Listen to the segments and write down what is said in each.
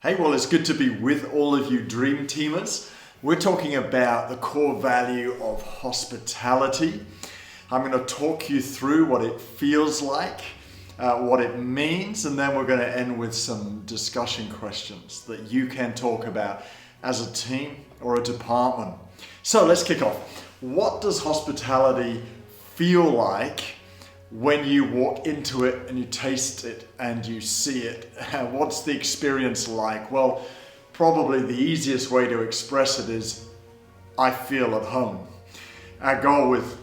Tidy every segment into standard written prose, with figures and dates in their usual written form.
Hey, well, it's good to be with all of you Dream Teamers. We're talking about the core value of hospitality. I'm going to talk you through what it feels like, what it means, and then we're going to end with some discussion questions that you can talk about as a team or a department. So let's kick off. What does hospitality feel like when you walk into it and you taste it and you see it? What's the experience like? Well, probably the easiest way to express it is, I feel at home. Our goal with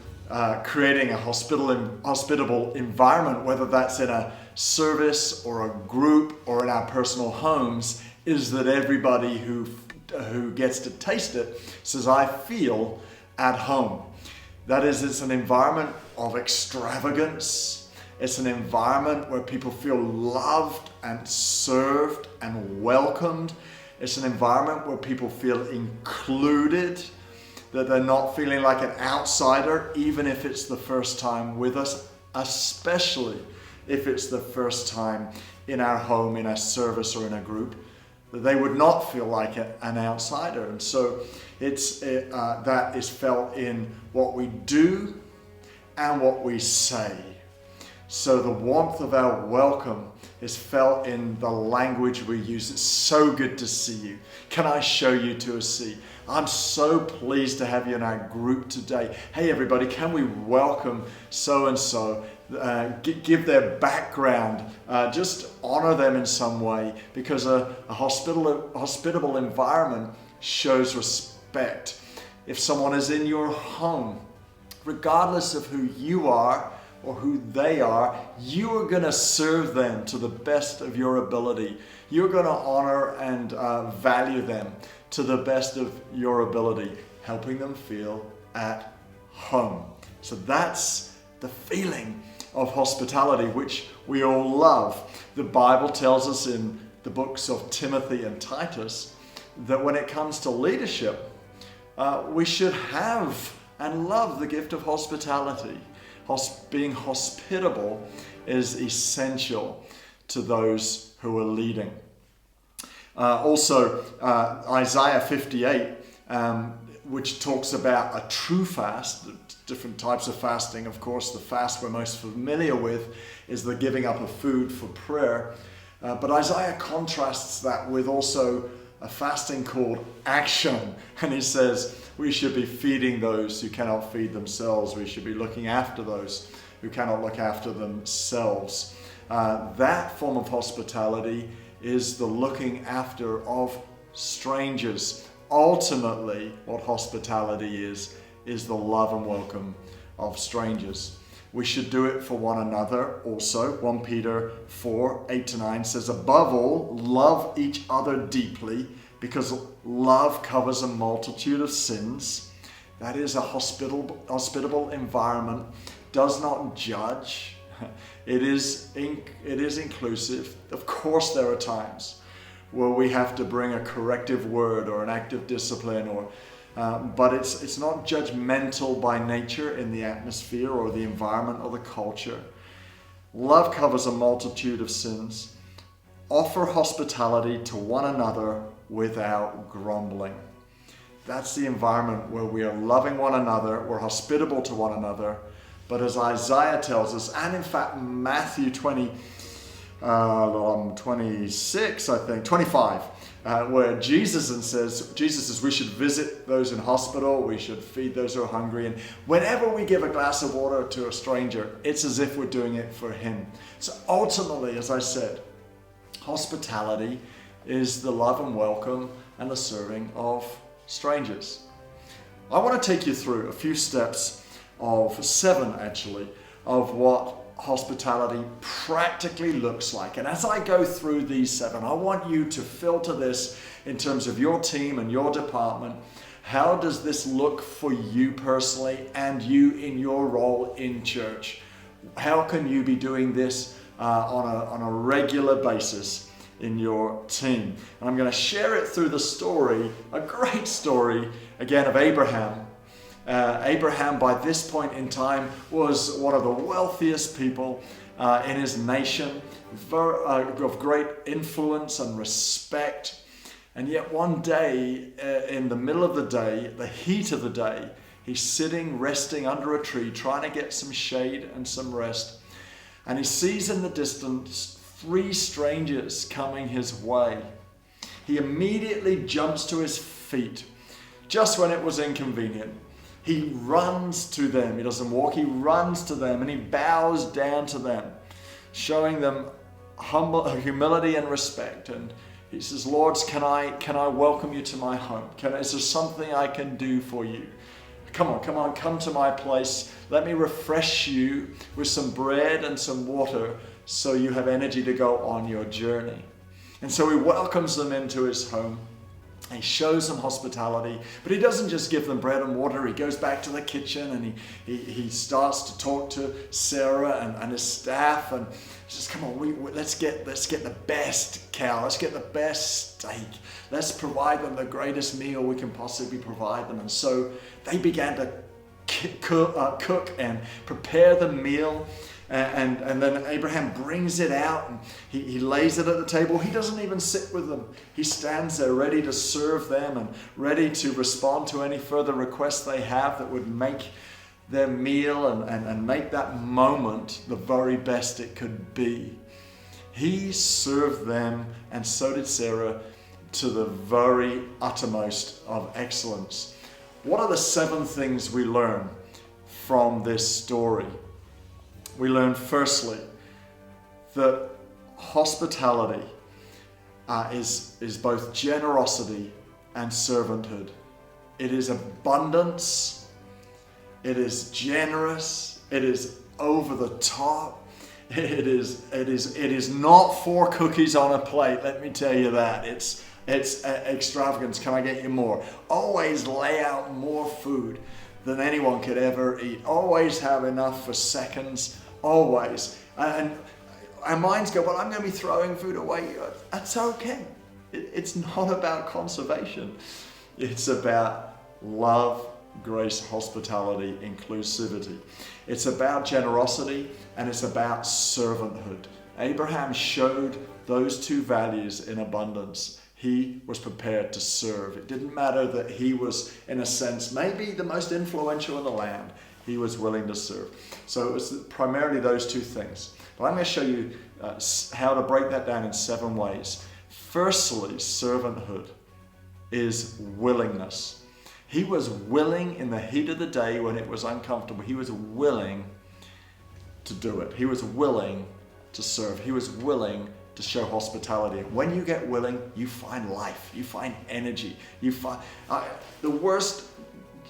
creating a hospitable environment, whether that's in a service or a group or in our personal homes, is that everybody who gets to taste it says, I feel at home. That is, it's an environment of extravagance. It's an environment where people feel loved and served and welcomed. It's an environment where people feel included, that they're not feeling like an outsider, even if it's the first time with us, especially if it's the first time in our home, in a service or in a group, that they would not feel like an outsider. And so that is felt in what we do and what we say. So the warmth of our welcome is felt in the language we use. It's so good to see you. Can I show you to a seat? I'm so pleased to have you in our group today. Hey everybody, can we welcome so-and-so? Give their background, just honor them in some way, because a hospitable environment shows respect. If someone is in your home, regardless of who you are or who they are, you are going to serve them to the best of your ability. You're going to honor and value them to the best of your ability, helping them feel at home. So that's the feeling of hospitality, which we all love. The Bible tells us in the books of Timothy and Titus that when it comes to leadership, we should have and love the gift of hospitality. Being hospitable is essential to those who are leading. Also, Isaiah 58, which talks about a true fast, different types of fasting. Of course, the fast we're most familiar with is the giving up of food for prayer. But Isaiah contrasts that with also a fasting called action. And he says we should be feeding those who cannot feed themselves. We should be looking after those who cannot look after themselves. That form of hospitality is the looking after of strangers. Ultimately, what hospitality is the love and welcome of strangers. We should do it for one another also. 1 Peter 4, 8-9 says, above all, love each other deeply, because love covers a multitude of sins. That is, a hospitable environment does not judge. It is inclusive. Of course, there are times where we have to bring a corrective word or an act of discipline, but it's not judgmental by nature in the atmosphere or the environment or the culture. Love covers a multitude of sins. Offer hospitality to one another without grumbling. That's the environment where we are loving one another, we're hospitable to one another. But as Isaiah tells us, and in fact Matthew 25, where Jesus says we should visit those in hospital, we should feed those who are hungry, and whenever we give a glass of water to a stranger, it's as if we're doing it for him. So ultimately, as I said, hospitality is the love and welcome and the serving of strangers. I want to take you through a few steps of 7 actually, of what hospitality practically looks like. And as I go through these 7, I want you to filter this in terms of your team and your department. How does this look for you personally and you in your role in church? How can you be doing this on a regular basis in your team? And I'm going to share it through the story, a great story, again, of Abraham. Abraham, by this point in time, was one of the wealthiest people in his nation, of great influence and respect. And yet one day, in the middle of the day, the heat of the day, he's sitting, resting under a tree, trying to get some shade and some rest. And he sees in the distance 3 strangers coming his way. He immediately jumps to his feet, just when it was inconvenient. He runs to them. He doesn't walk, he runs to them, and he bows down to them, showing them humility and respect. And he says, "Lords, can I welcome you to my home? Is there something I can do for you? Come on, come to my place. Let me refresh you with some bread and some water so you have energy to go on your journey." And so he welcomes them into his home. He shows them hospitality, but he doesn't just give them bread and water. He goes back to the kitchen and he starts to talk to Sarah and his staff, and he says, "Come on, let's get the best cow. Let's get the best steak. Let's provide them the greatest meal we can possibly provide them." And so they began to cook and prepare the meal. And then Abraham brings it out and he lays it at the table. He doesn't even sit with them. He stands there ready to serve them and ready to respond to any further requests they have that would make their meal and make that moment the very best it could be. He served them, and so did Sarah, to the very uttermost of excellence. What are the 7 things we learn from this story? We learn firstly that hospitality is both generosity and servanthood. It is abundance, it is generous, it is over the top, it is not 4 cookies on a plate, let me tell you that. It's extravagance. Can I get you more? Always lay out more food than anyone could ever eat. Always have enough for seconds. Always. And our minds go, "Well, I'm going to be throwing food away." That's okay. It's not about conservation. It's about love, grace, hospitality, inclusivity. It's about generosity, and it's about servanthood. Abraham showed those 2 values in abundance. He was prepared to serve. It didn't matter that he was, in a sense, maybe the most influential in the land. He was willing to serve. So it was primarily those 2 things. But I'm going to show you how to break that down in 7 ways. Firstly, servanthood is willingness. He was willing in the heat of the day when it was uncomfortable. He was willing to do it. He was willing to serve. He was willing to show hospitality. When you get willing, you find life. You find energy. You find the worst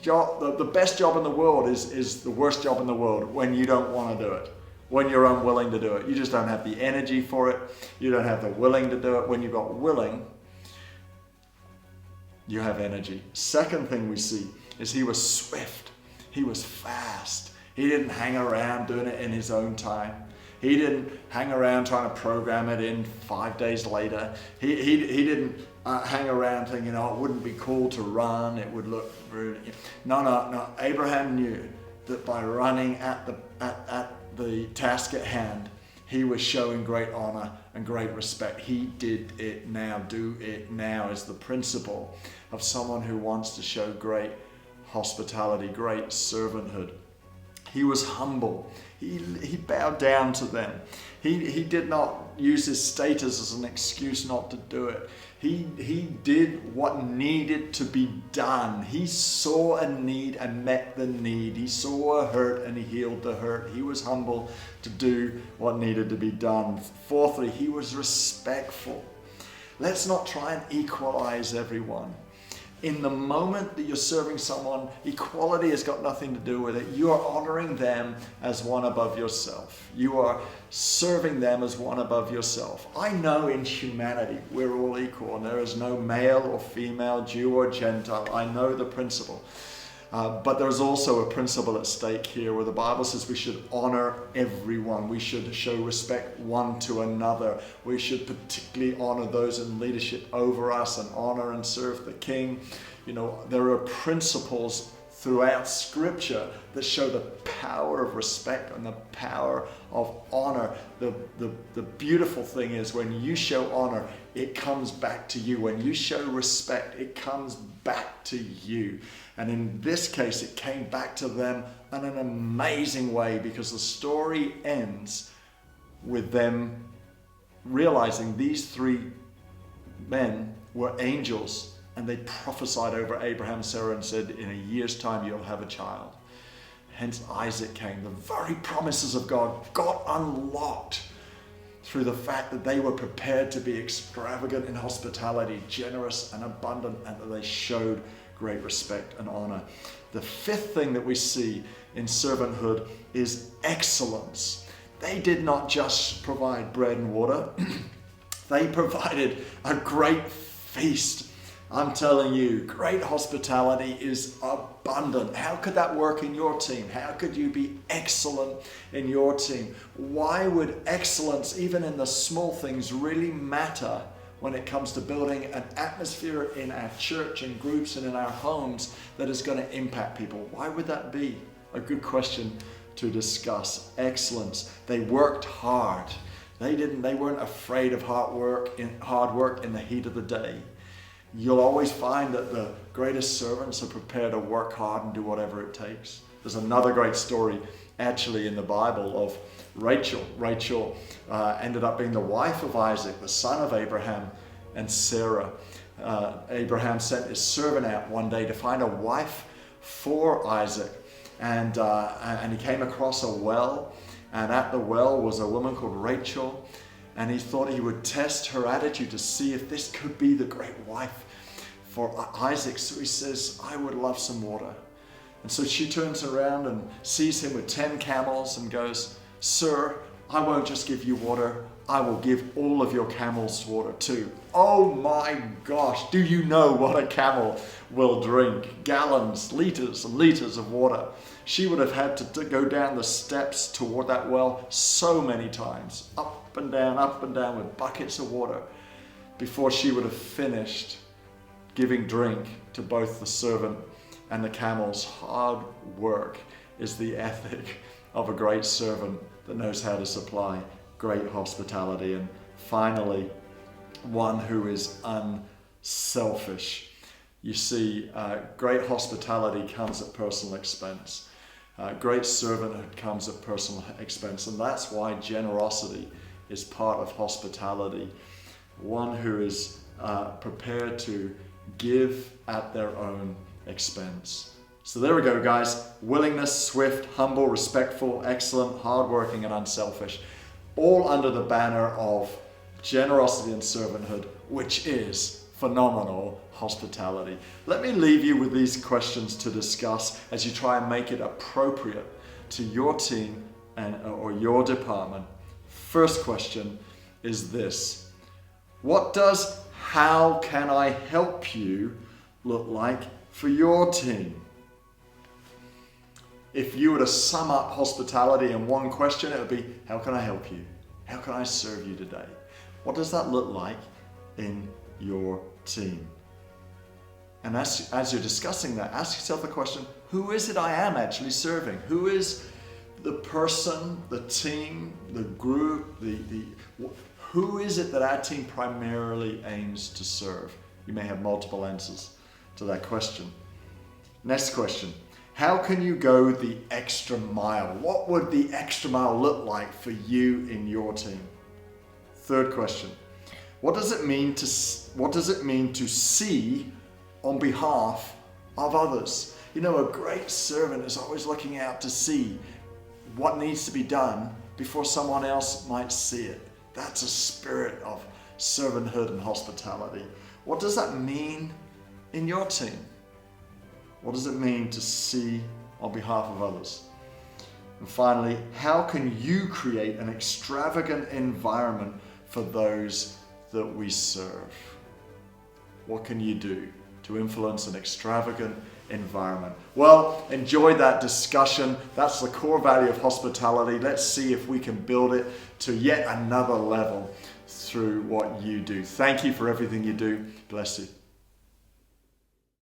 job, the best job in the world is the worst job in the world when you don't want to do it. When you're unwilling to do it. You just don't have the energy for it. You don't have the willing to do it. When you got willing, you have energy. Second thing we see is he was swift. He was fast. He didn't hang around doing it in his own time. He didn't hang around trying to program it in 5 days later. He didn't hang around thinking, "Oh, it wouldn't be cool to run. It would look rude." No. Abraham knew that by running at the task at hand, he was showing great honor and great respect. He did it now. Do it now is the principle of someone who wants to show great hospitality, great servanthood. He was humble. He bowed down to them. He did not use his status as an excuse not to do it. He did what needed to be done. He saw a need and met the need. He saw a hurt and he healed the hurt. He was humble to do what needed to be done. Fourthly, he was respectful. Let's not try and equalize everyone. In the moment that you're serving someone, equality has got nothing to do with it. You are honoring them as one above yourself. You are serving them as one above yourself. I know in humanity we're all equal and there is no male or female, Jew or Gentile. I know the principle. But there's also a principle at stake here where the Bible says we should honor everyone. We should show respect one to another. We should particularly honor those in leadership over us and honor and serve the King. You know, there are principles throughout Scripture that show the power of respect and the power of honor. The beautiful thing is when you show honor, it comes back to you. When you show respect, it comes back to you. And in this case, it came back to them in an amazing way, because the story ends with them realizing these three men were angels, and they prophesied over Abraham and Sarah and said, in a year's time you'll have a child. Hence Isaac came. The very promises of God got unlocked through the fact that they were prepared to be extravagant in hospitality, generous and abundant, and that they showed great respect and honor. The fifth thing that we see in servanthood is excellence. They did not just provide bread and water. They provided a great feast. I'm telling you, great hospitality is abundant. How could that work in your team? How could you be excellent in your team? Why would excellence, even in the small things, really matter when it comes to building an atmosphere in our church and groups and in our homes that is going to impact people? Why would that be? A good question to discuss. Excellence. They worked hard. They weren't afraid of hard work in the heat of the day. You'll always find that the greatest servants are prepared to work hard and do whatever it takes. There's another great story actually in the Bible of Rachel. Rachel ended up being the wife of Isaac, the son of Abraham and Sarah. Abraham sent his servant out one day to find a wife for Isaac, and he came across a well, and at the well was a woman called Rachel, and he thought he would test her attitude to see if this could be the great wife for Isaac. So he says, I would love some water. And so she turns around and sees him with 10 camels and goes, Sir, I won't just give you water, I will give all of your camels water too. Oh my gosh, do you know what a camel will drink? Gallons, liters and liters of water. She would have had to go down the steps toward that well so many times, up and down with buckets of water, before she would have finished giving drink to both the servant and the camels. Hard work is the ethic of a great servant that knows how to supply great hospitality. And finally, one who is unselfish. You see, great hospitality comes at personal expense. Great servanthood comes at personal expense, and that's why generosity is part of hospitality. One who is prepared to give at their own expense. So there we go, guys. Willingness, swift, humble, respectful, excellent, hardworking, and unselfish. All under the banner of generosity and servanthood, which is phenomenal hospitality. Let me leave you with these questions to discuss as you try and make it appropriate to your team or your department. First question is this: what does "how can I help you" look like for your team? If you were to sum up hospitality in one question, it would be, how can I help you? How can I serve you today? What does that look like in your team? And as you're discussing that, ask yourself the question, who is it I am actually serving? Who is the person, the team, the group, who is it that our team primarily aims to serve? You may have multiple answers to that question. Next question. How can you go the extra mile? What would the extra mile look like for you in your team? Third question. What does it mean to see on behalf of others? You know, a great servant is always looking out to see what needs to be done before someone else might see it. That's a spirit of servanthood and hospitality. What does that mean in your team? What does it mean to see on behalf of others? And finally, how can you create an extravagant environment for those that we serve? What can you do to influence an extravagant environment? Well, enjoy that discussion. That's the core value of hospitality. Let's see if we can build it to yet another level through what you do. Thank you for everything you do. Bless you.